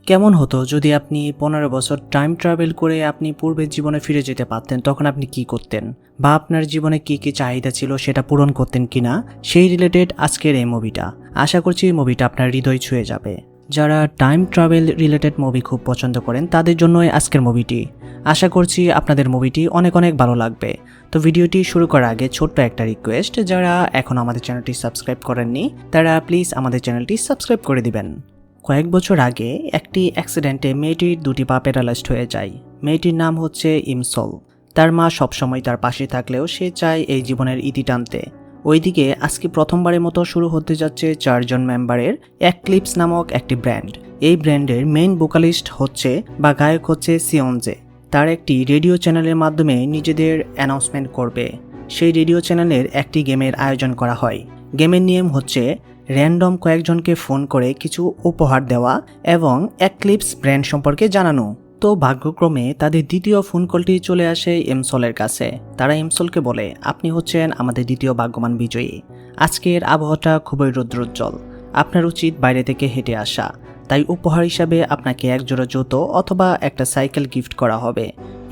কেমন হতো যদি আপনি 15 বছর টাইম ট্রাভেল করে আপনি পূর্বের জীবনে ফিরে যেতে পারতেন? তখন আপনি কি করতেন? বা আপনার জীবনে কি চাহিদা ছিল সেটা পূরণ করতেন কিনা? সেই রিলেটেড আজকের এই মুভিটা। আশা করছি এই মুভিটা আপনার হৃদয় ছুঁয়ে যাবে। যারা টাইম ট্রাভেল রিলেটেড মুভি খুব পছন্দ করেন তাদের জন্যই আজকের মুভিটি। আশা করছি আপনাদের মুভিটি অনেক অনেক ভালো লাগবে। তো ভিডিওটি শুরু করার আগে ছোট্ট একটা রিকোয়েস্ট, যারা এখনও আমাদের চ্যানেলটি সাবস্ক্রাইব করেননি তারা প্লিজ আমাদের চ্যানেলটি সাবস্ক্রাইব করে দিবেন। কয়েক বছর আগে একটি অ্যাক্সিডেন্টে মেয়েটির দুটি পা প্যারালাইজড হয়ে যায়। মেয়েটির নাম হচ্ছে ইমসল। তার মা সবসময় তার পাশে থাকলেও সে চায় এই জীবনের ইতি টানতে। ওইদিকে আজকে প্রথমবারের মতো শুরু হতে যাচ্ছে 4 জন মেম্বারের এক্লিপস নামক একটি ব্র্যান্ড। এই ব্র্যান্ডের মেইন ভোকালিস্ট হচ্ছে বা গায়ক হচ্ছে সিওনজে। তার একটি রেডিও চ্যানেলের মাধ্যমে নিজেদের অ্যানাউন্সমেন্ট করবে। সেই রেডিও চ্যানেলের একটি গেমের আয়োজন করা হয়। গেমের নিয়ম হচ্ছে র্যান্ডম কয়েকজনকে ফোন করে কিছু উপহার দেওয়া এবং এক্লিপস ব্র্যান্ড সম্পর্কে জানানো। তো ভাগ্যক্রমে তাদের দ্বিতীয় ফোন কলটি চলে আসে এমসলের কাছে। তারা এমসলকে বলে, আপনি হচ্ছেন আমাদের দ্বিতীয় ভাগ্যবান বিজয়ী। আজকের আবহাওয়াটা খুবই রৌদ্রোজ্জ্বল, আপনার উচিত বাইরে থেকে হেঁটে আসা। তাই উপহার হিসাবে আপনাকে এক জোড়া জুতো অথবা একটা সাইকেল গিফট করা হবে।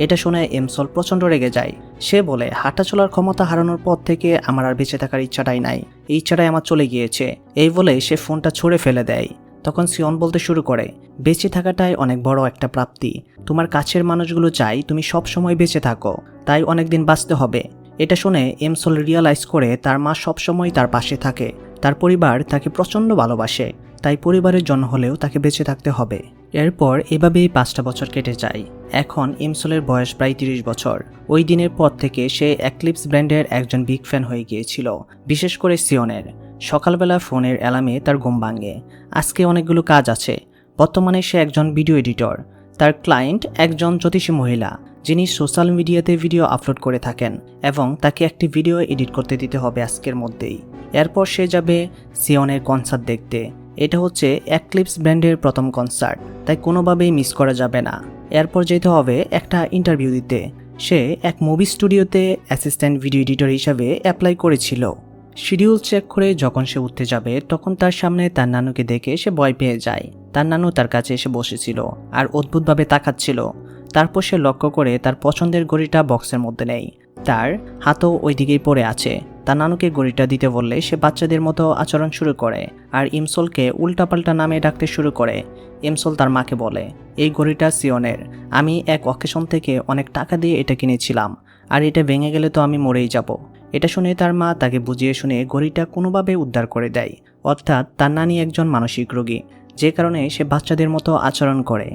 এটা শুনে এমসল প্রচণ্ড রেগে যায়। সে বলে, হাঁটা চলার ক্ষমতা হারানোর পর থেকে আমার আর বেঁচে থাকার ইচ্ছাটাই নাই, এই ইচ্ছাটাই আমার চলে গিয়েছে। এই বলে সে ফোনটা ছুঁড়ে ফেলে দেয়। তখন সিওন বলতে শুরু করে, বেঁচে থাকাটাই অনেক বড় একটা প্রাপ্তি। তোমার কাছের মানুষগুলো চাই তুমি সব সময় বেঁচে থাকো, তাই অনেকদিন বাঁচতে হবে। এটা শুনে এমসল রিয়ালাইজ করে তার মা সবসময় তার পাশে থাকে। তার পরিবার তাকে প্রচণ্ড ভালোবাসে, তাই পরিবারের জন্য হলেও তাকে বেঁচে থাকতে হবে। এরপর এভাবেই 5টা বছর কেটে যায়। এখন ইমসলের বয়স প্রায় 30 বছর। ওই দিনের পর থেকে সে এক্লিপস ব্র্যান্ডের একজন বিগ ফ্যান হয়ে গিয়েছিল, বিশেষ করে সিওনের। সকালবেলা ফোনের অ্যালার্মে তার ঘুম ভাঙে। আজকে অনেকগুলো কাজ আছে। বর্তমানে সে একজন ভিডিও এডিটর। তার ক্লায়েন্ট একজন জ্যোতিষী মহিলা, যিনি সোশ্যাল মিডিয়াতে ভিডিও আপলোড করে থাকেন এবং তাকে একটি ভিডিও এডিট করতে দিতে হবে আজকের মধ্যেই। এরপর সে যাবে সিওনের কনসার্ট দেখতে। এটা হচ্ছে এক্লিপস ব্র্যান্ডের প্রথম কনসার্ট, তাই কোনোভাবেই মিস করা যাবে না। এরপর যেতে হবে একটা ইন্টারভিউ দিতে। সে এক মুভি স্টুডিওতে অ্যাসিস্ট্যান্ট ভিডিও এডিটর হিসাবে অ্যাপ্লাই করেছিল। শিডিউল চেক করে যখন সে উঠতে যাবে তখন তার সামনে তার নানুকে দেখে সে ভয় পেয়ে যায়। তার নানু তার কাছে এসে বসেছিল আর অদ্ভুতভাবে তাকাচ্ছিল। তারপর সে লক্ষ্য করে তার পছন্দের ঘড়িটা বক্সের মধ্যে নেই। তার হাতও ওই দিকেই পড়ে আছে। তার নানুকে ঘড়িটা দিতে বললে সে বাচ্চাদের মতো আচরণ শুরু করে আর ইমসলকে উল্টাপাল্টা নামে ডাকতে শুরু করে। ইমসল তার মাকে বলে, এই ঘড়িটা সিওনের। আমি এক অকেশন থেকে অনেক টাকা দিয়ে এটা কিনেছিলাম, আর এটা ভেঙে গেলে তো আমি মরেই যাব। এটা শুনে তার মা তাকে বুঝিয়ে শুনে ঘড়িটা কোনোভাবে উদ্ধার করে দেয়। অর্থাৎ তার নানি একজন মানসিক রোগী, যে কারণে সে বাচ্চাদের মতো আচরণ করে।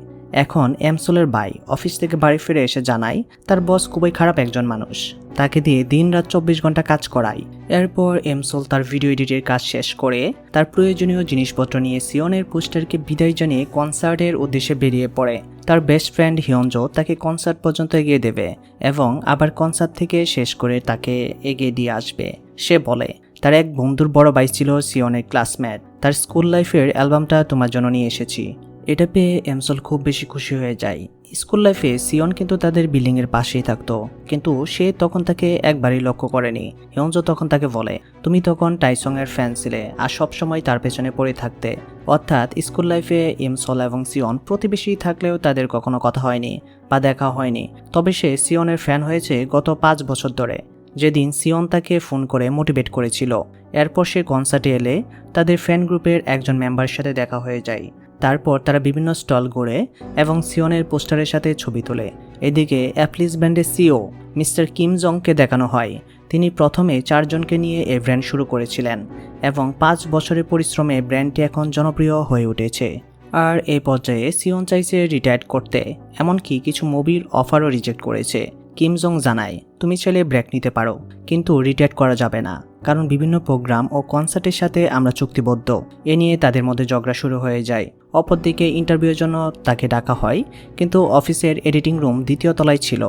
এখন এমসলের ভাই অফিস থেকে বাড়ি ফিরে এসে জানায় তার বস খুবই খারাপ একজন মানুষ, তাকে দিয়ে দিন-রাত 24 ঘন্টা কাজ করায়। এরপর এমসল তার ভিডিও এডিটের কাজ শেষ করে তার প্রয়োজনীয় জিনিসপত্র নিয়ে সিওনের পোস্টারকে বিদায় জানিয়ে কনসার্টের উদ্দেশ্যে বেরিয়ে পড়ে। তার বেস্ট ফ্রেন্ড হিয়নজো তাকে কনসার্ট পর্যন্ত এগিয়ে দেবে এবং আবার কনসার্ট থেকে শেষ করে তাকে এগিয়ে দিয়ে আসবে। সে বলে, তার এক বন্ধুর বড় ভাই ছিল সিওনের ক্লাসমেট, তার স্কুল লাইফের অ্যালবামটা তোমার জন্য নিয়ে এসেছি। এটা পেয়ে এমসল খুব বেশি খুশি হয়ে যায়। স্কুল লাইফে সিওন কিন্তু তাদের বিল্ডিংয়ের পাশেই থাকতো, কিন্তু সে তখন তাকে একবারই লক্ষ্য করেনি। হিয়নজো তখন তাকে বলে, তুমি তখন টাইসংয়ের ফ্যান ছিলে আর সবসময় তার পেছনে পড়ে থাকতে। অর্থাৎ স্কুল লাইফে ইমসল এবং সিওন প্রতিবেশী থাকলেও তাদের কখনো কথা হয়নি বা দেখা হয়নি। তবে সে সিওনের ফ্যান হয়েছে গত 5 বছর ধরে, যেদিন সিওন তাকে ফোন করে মোটিভেট করেছিল। এরপর সে কনসার্টে এলে তাদের ফ্যান গ্রুপের একজন মেম্বারের সাথে দেখা হয়ে যায়। তারপর তারা বিভিন্ন স্টল ঘুরে এবং সিওনের পোস্টারের সাথে ছবি তোলে। এদিকে অ্যাপ্লিস ব্র্যান্ডের সিও মিস্টার কিম জংকে দেখানো হয়। তিনি প্রথমে 4 জনকে নিয়ে এই ব্র্যান্ড শুরু করেছিলেন এবং 5 বছরের পরিশ্রমে ব্র্যান্ডটি এখন জনপ্রিয় হয়ে উঠেছে। আর এই পর্যায়ে সিওন চাইছে রিটায়ার করতে, এমনকি কিছু মুভির অফারও রিজেক্ট করেছে। কিম জং জানায়, তুমি চাইলে ব্রেক নিতে পারো, কিন্তু রিটায়ার করা যাবে না, কারণ বিভিন্ন প্রোগ্রাম ও কনসার্টের সাথে আমরা চুক্তিবদ্ধ। এ নিয়ে তাদের মধ্যে ঝগড়া শুরু হয়ে যায়। অপরদিকে ইন্টারভিউয়ের জন্য তাকে ডাকা হয়, কিন্তু অফিসের এডিটিং রুম 2য় তলায় ছিল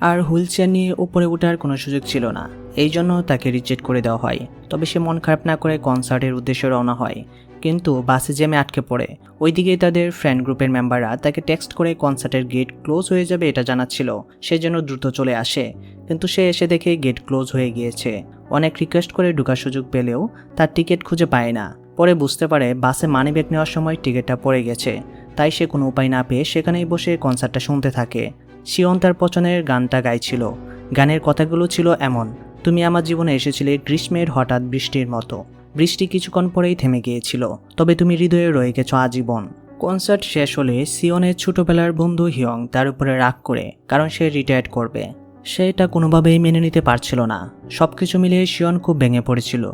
আর হুইল চেয়ার নিয়ে উপরে ওঠার কোনো সুযোগ ছিল না। এই জন্য তাকে রিজেক্ট করে দেওয়া হয়। তবে সে মন খারাপ না করে কনসার্টের উদ্দেশ্যে রওনা হয়, কিন্তু বাসে জ্যামে আটকে পড়ে। ওইদিকে তাদের ফ্রেন্ড গ্রুপের মেম্বাররা তাকে টেক্সট করে কনসার্টের গেট ক্লোজ হয়ে যাবে এটা জানাচ্ছিল, সে যেন দ্রুত চলে আসে। কিন্তু সে এসে দেখে গেট ক্লোজ হয়ে গিয়েছে। অনেক রিকোয়েস্ট করে ঢোকার সুযোগ পেলেও তার টিকিট খুঁজে পায় না। পরে বুঝতে পারে বাসে মানিব্যাগ নেওয়ার সময় টিকিটটা পড়ে গেছে। তাই সে কোনো উপায় না পেয়ে সেখানেই বসে কনসার্টটা শুনতে থাকে। সিওন তার পছন্দের গানটা গাইছিল। গানের কথাগুলো ছিল এমন: তুমি আমার জীবনে এসেছিলে গ্রীষ্মের হঠাৎ বৃষ্টির মতো। বৃষ্টি কিছুক্ষণ পরেই থেমে গিয়েছিল, তবে তুমি হৃদয়ে রয়ে গেছো আজীবন। কনসার্ট শেষ হলে সিওনের ছোটবেলার বন্ধু হিয়ং তার উপরে রাগ করে, কারণ সে রিটায়ার করবে। সে এটা কোনোভাবেই মেনে নিতে পারছিল না। সবকিছু মিলিয়ে সিওন খুব ভেঙে পড়েছিল।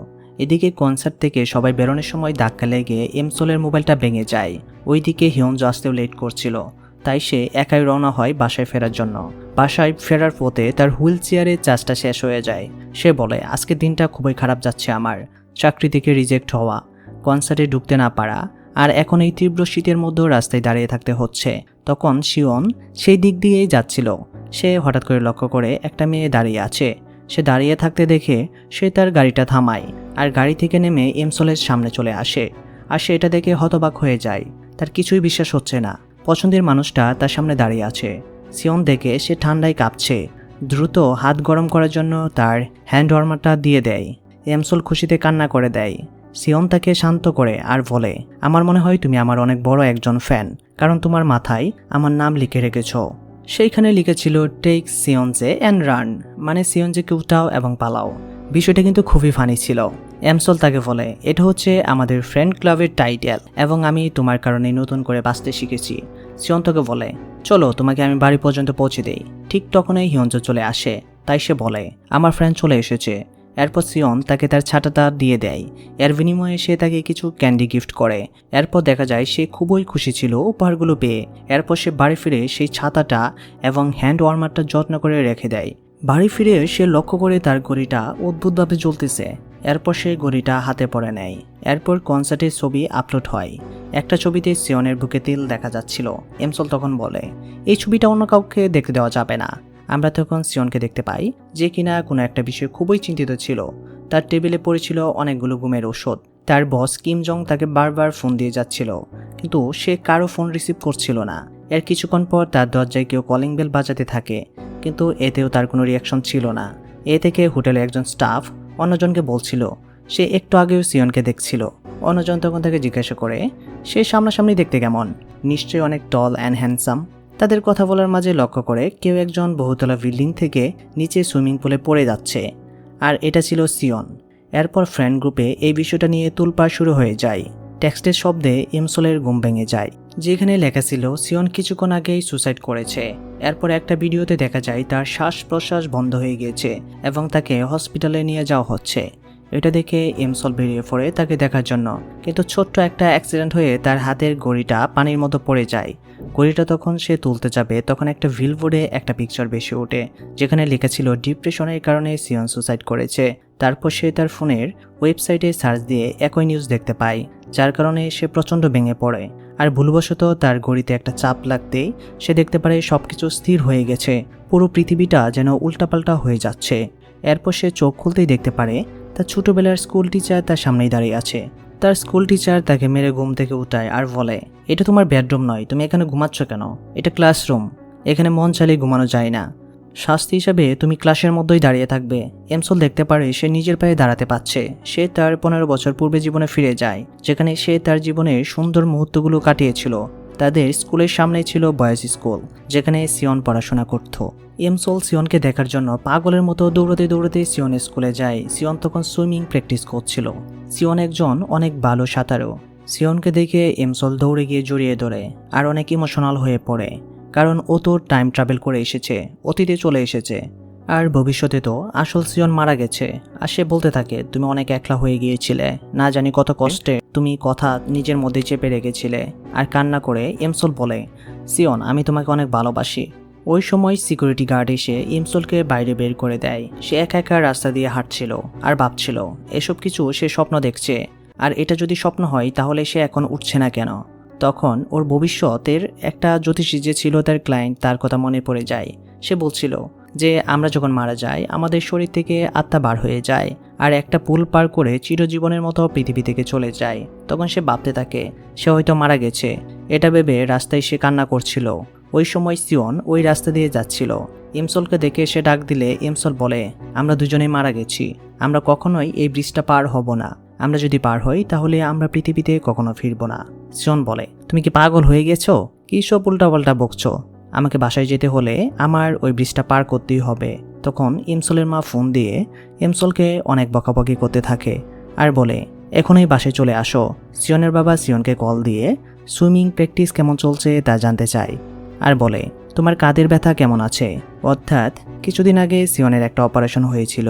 এদিকে কনসার্ট থেকে সবাই বেরোনোর সময় ধাক্কা লেগে এমসোলের মোবাইলটা ভেঙে যায়। ওইদিকে হিয়ং আসতেও লেট করছিল, তাই সে একাই রওনা হয় বাসায় ফেরার জন্য। বাসায় ফেরার পথে তার হুইল চেয়ারে চার্জটা শেষ হয়ে যায়। সে বলে, আজকের দিনটা খুবই খারাপ যাচ্ছে আমার। চাকরি থেকে রিজেক্ট হওয়া, কনসার্টে ঢুকতে না পারা, আর এখন এই তীব্র শীতের মধ্যেও রাস্তায় দাঁড়িয়ে থাকতে হচ্ছে। তখন সিওন সেই দিক দিয়েই যাচ্ছিল। সে হঠাৎ করে লক্ষ্য করে একটা মেয়ে দাঁড়িয়ে আছে। সে দাঁড়িয়ে থাকতে দেখে সে তার গাড়িটা থামায় আর গাড়ি থেকে নেমে এমসোলের সামনে চলে আসে। আর সে এটা দেখে হতবাক হয়ে যায়। তার কিছুই বিশ্বাস হচ্ছে না, পছন্দের মানুষটা তার সামনে দাঁড়িয়ে আছে। সিওন দেখে সে ঠান্ডায় কাঁপছে। দ্রুত হাত গরম করার জন্য তার হ্যান্ড ওয়ার্মারটা দিয়ে দেয়। এমসোল খুশিতে কান্না করে দেয়। সিওন তাকে শান্ত করে আর বলে, আমার মনে হয় তুমি আমার অনেক বড় একজন ফ্যান, কারণ তোমার মাথায় আমার নাম লিখে রেখেছ। সেইখানে লিখেছিল টেক সিওনজে অ্যান্ড রান, মানে সিওনজেকে উঠাও এবং পালাও। বিষয়টা কিন্তু খুবই ফানি ছিল। এমসোল তাকে বলে, এটা হচ্ছে আমাদের ফ্রেন্ড ক্লাবের টাইটেল এবং আমি তোমার কারণে নতুন করে বাঁচতে শিখেছি। সিওন তাকে বলে, চলো তোমাকে আমি বাড়ি পর্যন্ত পৌঁছে দেই। ঠিক তখনই হিয়ঞ্জো চলে আসে। তাই সে বলে, আমার ফ্রেন্ড চলে এসেছে। এরপর সিওন তাকে তার ছাতাটা দিয়ে দেয়। এর বিনিময়ে সে তাকে কিছু ক্যান্ডি গিফট করে। এরপর দেখা যায় সে খুবই খুশি ছিল উপহারগুলো পেয়ে। এরপর সে বাড়ি ফিরে সেই ছাতাটা এবং হ্যান্ড ওয়ার্মারটা যত্ন করে রেখে দেয়। বাড়ি ফিরে সে লক্ষ্য করে তার ঘড়িটা অদ্ভুতভাবে জ্বলতেছে। এরপর সে ঘড়িটা হাতে পড়ে নেয়। এরপর কনসার্টের ছবি আপলোড হয়। একটা ছবিতে সিওনের বুকে তিল দেখা যাচ্ছিল। এমসোল তখন বলে, এই ছবিটা অন্য কাউকে দেখতে দেওয়া যাবে না। আমরা তখন সিওনকে দেখতে পাই, যে কিনা কোনো একটা বিষয়ে খুবই চিন্তিত ছিল। তার টেবিলে পড়েছিল অনেকগুলো ঘুমের ওষুধ। তার বস কিম জং তাকে বারবার ফোন দিয়ে যাচ্ছিল, কিন্তু সে কারো ফোন রিসিভ করছিল না। এর কিছুক্ষণ পর তার দরজায় কেউ কলিং বেল বাজাতে থাকে, কিন্তু এতেও তার কোনো রিয়াকশন ছিল না। এ থেকে হোটেলে একজন স্টাফ অন্যজনকে বলছিল সে একটু আগেও সিওনকে দেখছিল। অন্যজন তখন তাকে জিজ্ঞাসা করে, সে সামনাসামনি দেখতে কেমন? নিশ্চয়ই অনেক টল অ্যান্ড হ্যান্ডসাম। তাদের কথা বলার মাঝে লক্ষ্য করে কেউ একজন বহুতলা বিল্ডিং থেকে নিচে সুইমিং পুলে পড়ে যাচ্ছে, আর এটা ছিল সিওন। এরপর ফ্রেন্ড গ্রুপে এই বিষয়টা নিয়ে তোলপাড় শুরু হয়ে যায়। টেক্সটের শব্দে এমসোলের ঘুম ভেঙে যায়, যেখানে লেখা ছিল সিওন কিছুক্ষণ আগেই সুসাইড করেছে। এরপর একটা ভিডিওতে দেখা যায় তার শ্বাস প্রশ্বাস বন্ধ হয়ে গিয়েছে এবং তাকে হসপিটালে নিয়ে যাওয়া হচ্ছে। এটা দেখে এমসোল বেরিয়ে পড়ে তাকে দেখার জন্য, কিন্তু ছোট্ট একটা অ্যাক্সিডেন্ট হয়ে তার হাতের ঘড়িটা পানির মতো পড়ে যায়। ঘড়িটা তখন সে তুলতে যাবে, তখন একটা ভিলবোর্ডে একটা পিকচার ভেসে ওঠে, যেখানে লেখা ছিল ডিপ্রেশনের কারণে সিওন সুসাইড করেছে। তারপর সে তার ফোনের ওয়েবসাইটে সার্চ দিয়ে একই নিউজ দেখতে পায়, যার কারণে সে প্রচণ্ড ভেঙে পড়ে। আর ভুলবশত তার ঘড়িতে একটা চাপ লাগতেই সে দেখতে পারে সবকিছু স্থির হয়ে গেছে, পুরো পৃথিবীটা যেন উল্টাপাল্টা হয়ে যাচ্ছে। এরপর সে চোখ খুলতেই দেখতে পারে তার ছোটবেলার স্কুল টিচার তার সামনেই দাঁড়িয়ে আছে। তার স্কুল টিচার তাকে মেরে ঘুম থেকে উঠায় আর বলে, এটা তোমার বেডরুম নয়, তুমি এখানে ঘুমাচ্ছ কেন? এটা ক্লাসরুম, এখানে মন চালিয়ে ঘুমানো যায় না। শাস্তি হিসাবে তুমি ক্লাসের মধ্যেই দাঁড়িয়ে থাকবে। এমসোল দেখতে পারে সে নিজের পায়ে দাঁড়াতে পারছে। সে তার 15 বছর পূর্বে জীবনে ফিরে যায়, যেখানে সে তার জীবনের সুন্দর মুহূর্তগুলো কাটিয়েছিল। তাদের স্কুলের সামনেই ছিল বয়েজ স্কুল, যেখানে সিওন পড়াশোনা করত। এমসোল সিওনকে দেখার জন্য পাগলের মতো দৌড়াতে দৌড়াতে সিওন স্কুলে যায়। সিওন তখন সুইমিং প্র্যাকটিস করছিল। সিওন একজন অনেক ভালো সাঁতারু। সিওনকে দেখে এমসোল দৌড়ে গিয়ে জড়িয়ে ধরে আর অনেক ইমোশনাল হয়ে পড়ে, কারণ ও তো টাইম ট্রাভেল করে এসেছে, অতীতে চলে এসেছে। আর ভবিষ্যতে তো আসল সিওন মারা গেছে। আর সে বলতে থাকে, তুমি অনেক একলা হয়ে গিয়েছিলে, না জানি কত কষ্টে তুমি কথা নিজের মধ্যে চেপে রেখেছিলে। আর কান্না করে এমসোল বলে, সিওন আমি তোমাকে অনেক ভালোবাসি। ওই সময় সিকিউরিটি গার্ড এসে এমসোলকে বাইরে বের করে দেয়। সে একা একা রাস্তা দিয়ে হাঁটছিল আর ভাবছিল এসব কিছু সে স্বপ্ন দেখছে, আর এটা যদি স্বপ্ন হয় তাহলে সে এখন উঠছে না কেন। তখন ওর ভবিষ্যতের একটা জ্যোতিষী যে ছিল তার ক্লায়েন্ট, তার কথা মনে পড়ে যায়। সে বলছিল যে আমরা যখন মারা যাই আমাদের শরীর থেকে আত্মা বার হয়ে যায় আর একটা পুল পার করে চিরজীবনের মতো পৃথিবী থেকে চলে যায়। তখন সে ভাবতে থাকে সে হয়তো মারা গেছে। এটা ভেবে রাস্তায় সে কান্না করছিল। ওই সময় সিওন ওই রাস্তা দিয়ে যাচ্ছিল। এমসোলকে দেখে সে ডাক দিলে এমসোল বলে, আমরা দুজনেই মারা গেছি, আমরা কখনোই এই ব্রিজটা পার হব না। আমরা যদি পার হই তাহলে আমরা পৃথিবীতে কখনো ফিরব না। সিওন বলে, তুমি কি পাগল হয়ে গেছো? কি সব উল্টাপাল্টা বকছো? আমাকে বাসায় যেতে হলে আমার ওই ব্রিজটা পার করতেই হবে। তখন ইমসলের মা ফোন দিয়ে ইমসলকে অনেক বকাবকি করতে থাকে আর বলে, এখনই বাসায় চলে আসো। সিওনের বাবা সিওনকে কল দিয়ে সুইমিং প্র্যাকটিস কেমন চলছে তা জানতে চায় আর বলে, তোমার কাঁধের ব্যথা কেমন আছে? অর্থাৎ কিছুদিন আগে সিওনের একটা অপারেশন হয়েছিল।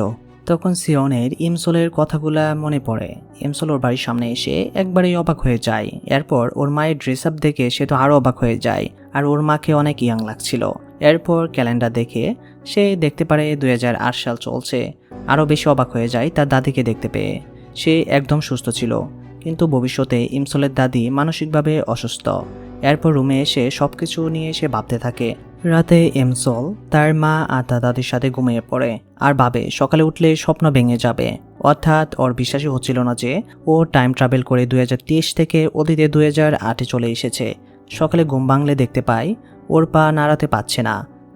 তখন সিওনের ইমসলের কথাগুলা মনে পড়ে। ইমসল ওর বাড়ির সামনে এসে একবারেই অবাক হয়ে যায়। এরপর ওর মায়ের ড্রেস আপ দেখে সে তো আরও অবাক হয়ে যায়, আর ওর মাকে অনেক ইয়াং লাগছিল। এরপর ক্যালেন্ডার দেখে সে দেখতে পারে 2008 সাল চলছে। আরও বেশি অবাক হয়ে যায় তার দাদিকে দেখতে পেয়ে। সে একদম সুস্থ ছিল, কিন্তু ভবিষ্যতে ইমসলের দাদি মানসিকভাবে অসুস্থ। এরপর রুমে এসে সবকিছু নিয়ে সে ভাবতে থাকে। রাতে ইমসল তার মা আর তার দাদির সাথে ঘুমিয়ে পড়ে আর ভাবে সকালে উঠলে স্বপ্ন ভেঙে যাবে। অর্থাৎ ওর বিশ্বাসই হচ্ছিল না যে ও টাইম ট্রাভেল করে 2023 থেকে অতীতে 2008-এ চলে এসেছে। সকালে ঘুম ভাঙলে দেখতে পায় ওর পা নাড়াতে পারছে না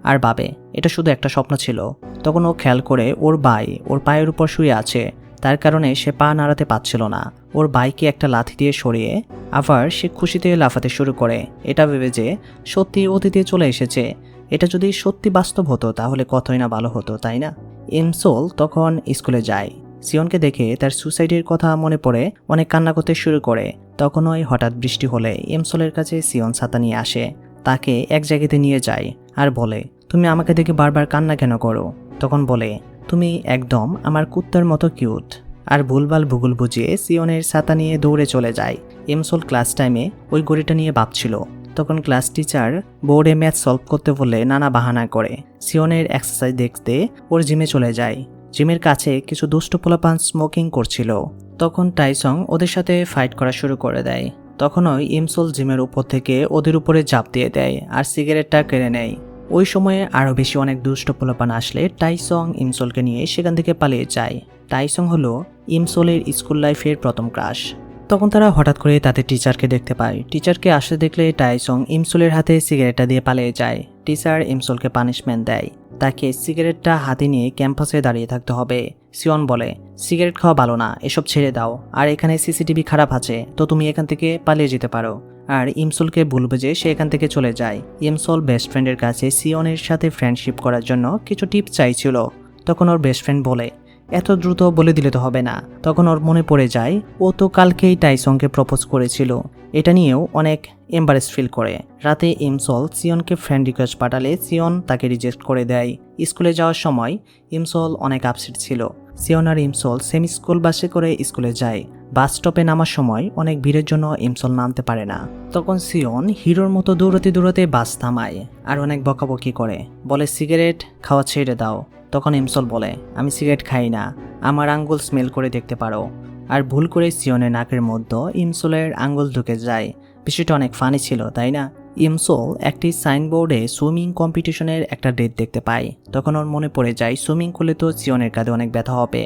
আর ভাবে এটা শুধু একটা স্বপ্ন ছিল। তখন ও খেয়াল করে ওর ভাই ওর পায়ের উপর শুয়ে আছে, তার কারণে সে পা নাড়াতে পারছিল না। ওর ভাইকে একটা লাথি দিয়ে সরিয়ে আবার সে খুশিতে লাফাতে শুরু করে, এটা ভেবে যে সত্যি অতীতে চলে এসেছে। এটা যদি সত্যি বাস্তব হতো তাহলে কতই না ভালো হতো, তাই না? ইমসল তখন স্কুলে যায়। সিওনকে দেখে তার সুসাইডের কথা মনে পড়ে অনেক কান্না করতে শুরু করে। তখন ওই হঠাৎ বৃষ্টি হলে ইমসলের কাছে সিওন ছাতা নিয়ে আসে, তাকে এক জায়গাতে নিয়ে যায় আর বলে, তুমি আমাকে দেখে বারবার কান্না কেন করো? তখন বলে, তুমি একদম আমার কুত্তার মতো কিউট। আর ভুলভাল ভূগোল বুঝিয়ে সিওনের ছাতা নিয়ে দৌড়ে চলে যায়। ইমসল ক্লাস টাইমে ওই গড়িটা নিয়ে ভাবছিল। তখন ক্লাস টিচার বোর্ডে ম্যাথ সলভ করতে বললে নানা বাহানা করে। সিওনের এক্সারসাইজ দেখতে ওর জিমে চলে যায়। জিমের কাছে কিছু দুষ্ট পোলাপান স্মোকিং করছিল। তখন টাইসং ওদের সাথে ফাইট করা শুরু করে দেয়। তখনই ইমসল জিমের উপর থেকে ওদের উপরে ঝাঁপ দিয়ে দেয় আর সিগারেটটা কেড়ে নেয়। ওই সময়ে আরও বেশি অনেক দুষ্ট পোলাপান আসলে টাইসং ইমসলকে নিয়ে সেখান থেকে পালিয়ে যায়। টাইসং হলো ইমসলের স্কুল লাইফের প্রথম ক্রাশ। তখন তারা হঠাৎ করে তাদের টিচারকে দেখতে পায়। টিচারকে আসতে দেখলে টাইসং ইমসলের হাতে সিগারেটটা দিয়ে পালিয়ে যায়। টিচার ইমসলকে পানিশমেন্ট দেয়, তাকে সিগারেটটা হাতে নিয়ে ক্যাম্পাসে দাঁড়িয়ে থাকতে হবে। সিওন বলে, সিগারেট খাওয়া ভালো না, এসব ছেড়ে দাও। আর এখানে সিসিটিভি খারাপ আছে, তো তুমি এখান থেকে পালিয়ে যেতে পারো। আর ইমসলকে বলবে যে সে এখান থেকে চলে যায়। ইমসল বেস্ট ফ্রেন্ডের কাছে সিওনের সাথে ফ্রেন্ডশিপ করার জন্য কিছু টিপস চাইছিল। তখন ওর বেস্ট ফ্রেন্ড বলে, এত দ্রুত বলে দিলে তো হবে না। তখন ওর মনে পড়ে যায় ও তো কালকেই টাইসংকে প্রপোজ করেছিল। এটা নিয়েও অনেক এম্বারেস ফিল করে। রাতে ইমসল সিওনকে ফ্রেন্ড রিকোয়েস্ট পাঠালে সিওন তাকে রিজেক্ট করে দেয়। স্কুলে যাওয়ার সময় ইমসল অনেক আপসেট ছিল। সিওন আর ইমসল সেম স্কুল বাসে করে স্কুলে যায়। বাস স্টপে নামার সময় অনেক ভিড়ের জন্য ইমসল নামতে পারে না। তখন সিওন হিরোর মতো দৌড়াতে দৌড়াতে বাস থামায় আর অনেক বকাবকি করে, বলে সিগারেট খাওয়া ছেড়ে দাও। তখন ইমসল বলে, আমি সিগারেট খাই না, আমার আঙ্গুল স্মেল করে দেখতে পারো। আর ভুল করে সিওনের নাকের মধ্যে ইমসলের আঙ্গুল ঢুকে যায়। বিষয়টা অনেক ফানি ছিল, তাই না? ইমসল একটি সাইনবোর্ডে সুইমিং কম্পিটিশনের একটা ডেট দেখতে পায়। তখন ওর মনে পড়ে যায় সুইমিং করলে তো সিওনের কাঁধে অনেক ব্যথা হবে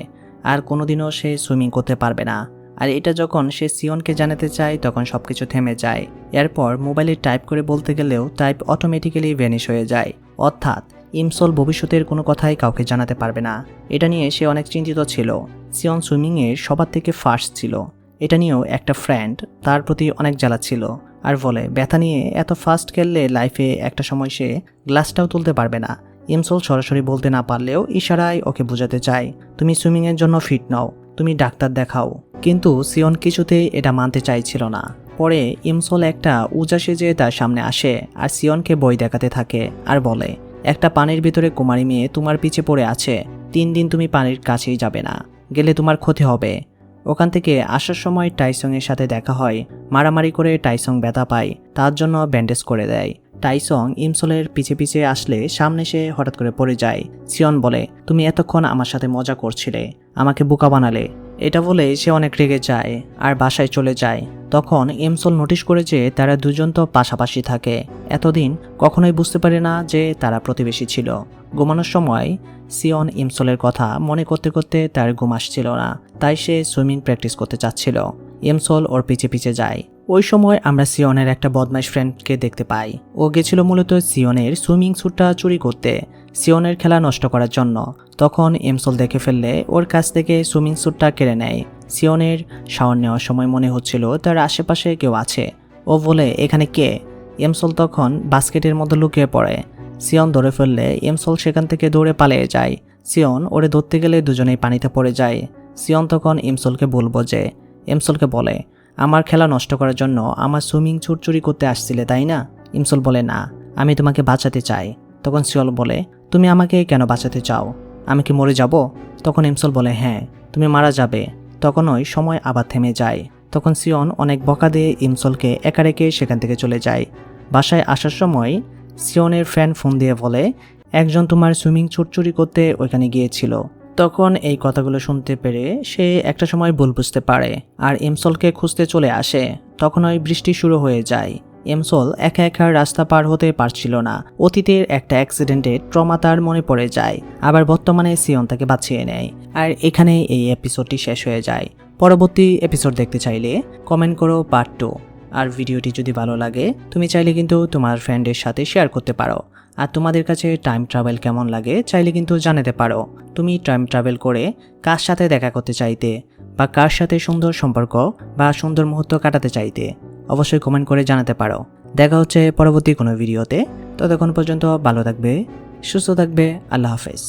আর কোনোদিনও সে সুইমিং করতে পারবে না। আর এটা যখন সে সিওনকে জানাতে চায় তখন সবকিছু থেমে যায়। এরপর মোবাইলে টাইপ করে বলতে গেলেও টাইপ অটোমেটিক্যালি ভ্যানিশ হয়ে যায়। অর্থাৎ ইমসল ভবিষ্যতের কোনো কথাই কাউকে জানাতে পারবে না। এটা নিয়ে সে অনেক চিন্তিত ছিল। সিওন সুইমিংয়ের সবার থেকে ফার্স্ট ছিল। এটা নিয়েও একটা ফ্রেন্ড তার প্রতি অনেক জ্বালাচ্ছিল আর বলে, ব্যথা নিয়ে এত ফাস্ট খেললে লাইফে একটা সময় সে গ্লাসটাও তুলতে পারবে না। ইমসল সরাসরি বলতে না পারলেও ইশারায় ওকে বোঝাতে চায়, তুমি সুইমিংয়ের জন্য ফিট নাও, তুমি ডাক্তার দেখাও। কিন্তু সিওন কিছুতেই এটা মানতে চাইছিল না। পরে ইমসল একটা উজা সেজে তার সামনে আসে আর সিওনকে বই দেখাতে থাকে আর বলে, একটা পানির ভিতরে কুমারী মেয়ে তোমার পিছে পড়ে আছে, 3 দিন তুমি পানির কাছেই যাবে না, গেলে তোমার ক্ষতি হবে। ওখান থেকে আসার সময় টাইসংয়ের সাথে দেখা হয়। মারামারি করে টাইসং ব্যথা পায়, তার জন্য ব্যান্ডেজ করে দেয়। টাইসং ইমসলের পিছে পিছে আসলে সামনে সে হঠাৎ করে পড়ে যায়। সিওন বলে, তুমি এতক্ষণ আমার সাথে মজা করছিলে, আমাকে বোকা বানালে। এটা বলে সে অনেক রেগে যায় আর বাসায় চলে যায়। তখন ইমসল নোটিশ করে যে তারা দুজন তো পাশাপাশি থাকে। এতদিন কখনোই বুঝতে পারে না যে তারা প্রতিবেশী ছিল। ঘুমানোর সময় সিওন ইমসলের কথা মনে করতে করতে তার ঘুম আসছিল না, তাই সে সুইমিং প্র্যাকটিস করতে চাচ্ছিল। ইমসল ওর পিছে পিছে যায়। ওই সময় আমরা সিওনের একটা বদমাইশ ফ্রেন্ডকে দেখতে পাই। ও গেছিল মূলত সিওনের সুইমিং স্যুটটা চুরি করতে, সিওনের খেলা নষ্ট করার জন্য। তখন ইমসল দেখে ফেললে ওর কাছ থেকে সুইমিং স্যুটটা কেড়ে নেয়। সিওনের শাওয়ার নেওয়ার সময় মনে হচ্ছিল তার আশেপাশে কেউ আছে। ও বলে এখানে কে? এমসল তখন বাস্কেটের মধ্যে লুকিয়ে পড়ে। সিয়ন ধরে ফেললে এমসল সেখান থেকে দৌড়ে পালিয়ে যায়। সিয়ন ওরে ধরতে গেলে দুজনেই পানিতে পড়ে যায়। সিয়ন তখন এমসলকে বলবো যে এমসলকে বলে আমার খেলা নষ্ট করার জন্য আমার সুইমিং স্যুট চুরি করতে আসছিলে তাই না? ইমসল বলে না, আমি তোমাকে বাঁচাতে চাই। তখন সিয়ন বলে তুমি আমাকে কেন বাঁচাতে চাও? আমি কি মরে যাব? তখন ইমসল বলে হ্যাঁ, তুমি মারা যাবে। তখন ওই সময় আবার থেমে যায়। তখন সিয়ন অনেক বকা দিয়ে ইমসলকে একা রেখে সেখান থেকে চলে যায়। বাসায় আসার সময় সিয়নের ফ্রেন্ড ফোন দিয়ে বলে একজন তোমার সুইমিং স্যুট চুরি করতে ওইখানে গিয়েছিল। তখন এই কথাগুলো শুনতে পেরে সে একটা সময় ভুল বুঝতে পারে আর এমসলকে খুঁজতে চলে আসে। তখন ওই বৃষ্টি শুরু হয়ে যায়। এমসল একা একা রাস্তা পার হতে পারছিল না। অতীতের একটা অ্যাক্সিডেন্টে ট্রমা তার মনে পড়ে যায়। আবার বর্তমানে সিয়ন তাকে বাঁচিয়ে নেয়। আর এখানে এই এপিসোডটি শেষ হয়ে যায়। পরবর্তী এপিসোড দেখতে চাইলে কমেন্ট করো পার্ট 2। আর ভিডিওটি যদি ভালো লাগে তুমি চাইলে কিন্তু তোমার ফ্রেন্ডের সাথে শেয়ার করতে পারো। আর তোমাদের কাছে টাইম ট্রাভেল কেমন লাগে চাইলে কিন্তু জানাতে পারো। তুমি টাইম ট্রাভেল করে কার সাথে দেখা করতে চাইতে বা কার সাথে সুন্দর সম্পর্ক বা সুন্দর মুহূর্ত কাটাতে চাইতে অবশ্যই কমেন্ট করে জানাতে পারো। দেখা হচ্ছে পরবর্তী কোনো ভিডিওতে। ততক্ষণ পর্যন্ত ভালো থাকবে, সুস্থ থাকবে। আল্লাহ হাফেজ।